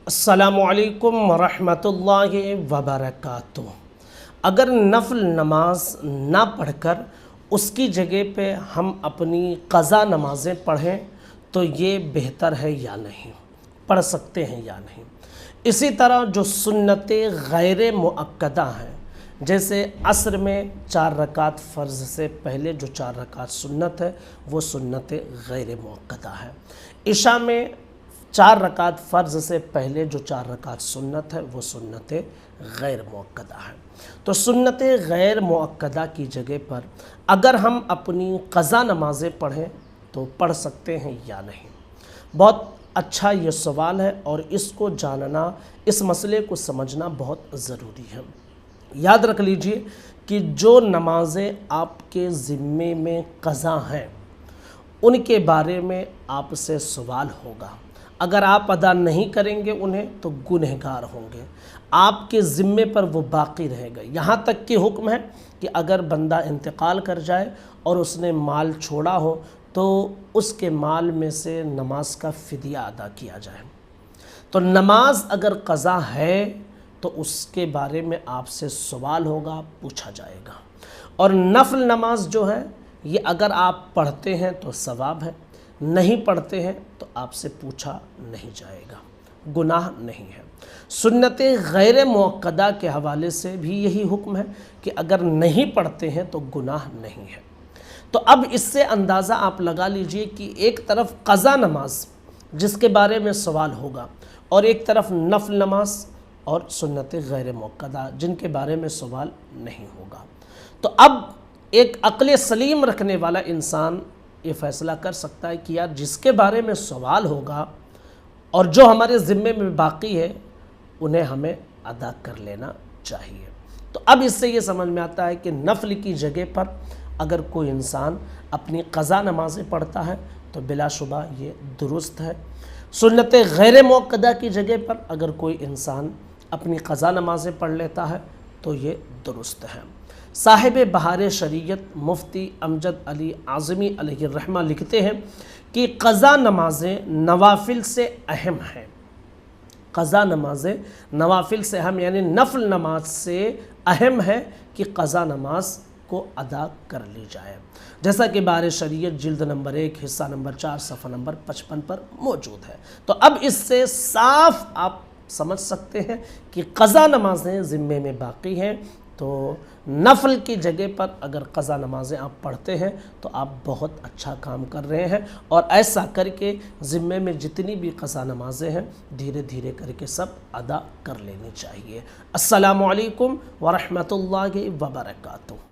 अस्सलामुअलैकुम वरहमतुल्लाहि वबरकातुह। अगर नफल नमाज ना पढ़कर उसकी जगह पे हम अपनी क़ज़ा नमाज़ें पढ़ें तो ये बेहतर है या नहीं, पढ़ सकते हैं या नहीं। इसी तरह जो सुन्नतें गैर मुअक्कदा हैं, जैसे असर में 4 रकात फ़र्ज़ से पहले जो 4 रकात सुन्नत है वो सुन्नतें गैर मुअक्कदा है। इशा में 4 रकात फ़र्ज़ से पहले जो 4 रकात सुन्नत है वो सुन्नतें गैर मुअक्कदा है। तो सुन्नतें गैर मुअक्कदा की जगह पर अगर हम अपनी क़ज़ा नमाज़ें पढ़ें तो पढ़ सकते हैं या नहीं। बहुत अच्छा ये सवाल है और इसको जानना, इस मसले को समझना बहुत ज़रूरी है। याद रख लीजिए कि जो नमाज़ें आपके ज़िम्मे में क़ज़ा हैं उनके बारे में आपसे सवाल होगा। अगर आप अदा नहीं करेंगे उन्हें तो गुनहगार होंगे, आपके ज़िम्मे पर वो बाकी रहेगा। यहाँ तक कि हुक्म है कि अगर बंदा इंतकाल कर जाए और उसने माल छोड़ा हो तो उसके माल में से नमाज का फ़िदिया अदा किया जाए। तो नमाज अगर क़ज़ा है तो उसके बारे में आपसे सवाल होगा, पूछा जाएगा। और नफल नमाज जो है ये अगर आप पढ़ते हैं तो सवाब है, नहीं पढ़ते हैं तो आपसे पूछा नहीं जाएगा, गुनाह नहीं है। सुन्नतें गैर मुअक्कदा के हवाले से भी यही हुक्म है कि अगर नहीं पढ़ते हैं तो गुनाह नहीं है। तो अब इससे अंदाज़ा आप लगा लीजिए कि एक तरफ क़ज़ा नमाज जिसके बारे में सवाल होगा और एक तरफ नफल नमाज और सुन्नतें गैर मुअक्कदा जिनके बारे में सवाल नहीं होगा। तो अब एक अक्ल सलीम रखने वाला इंसान ये फ़ैसला कर सकता है कि यार जिसके बारे में सवाल होगा और जो हमारे ज़िम्मे में बाकी है उन्हें हमें अदा कर लेना चाहिए। तो अब इससे ये समझ में आता है कि नफल की जगह पर अगर कोई इंसान अपनी क़ज़ा नमाज़ें पढ़ता है तो बिलाशुबा ये दुरुस्त है। सुन्नतें गैर मुअक्कदा की जगह पर अगर कोई इंसान अपनी क़ज़ा नमाज़ें पढ़ लेता है तो ये दुरुस्त है। साहिब बहार शरीयत मुफ्ती अमजद अली आज़मी अलैहि रहमा लिखते हैं कि क़ज़ा नमाज़ें नवाफिल से अहम हैं। क़ज़ा नमाज़ें नवाफिल से अहम यानी नफल नमाज से अहम है कि क़ज़ा नमाज को अदा कर ली जाए, जैसा कि बार शरीयत जिल्द नंबर 1 हिस्सा नंबर 4 सफ़ा नंबर 55 पर मौजूद है। तो अब इससे साफ आप समझ सकते हैं कि क़ज़ा नमाज़ें ज़िम्मे में बाकी हैं। तो नफल की जगह पर अगर क़ज़ा नमाज़ें आप पढ़ते हैं तो आप बहुत अच्छा काम कर रहे हैं और ऐसा करके ज़िम्मे में जितनी भी क़ज़ा नमाज़ें हैं धीरे धीरे करके सब अदा कर लेनी चाहिए। अस्सलामु अलैकुम वरहमतुल्लाहि वबरकातुह।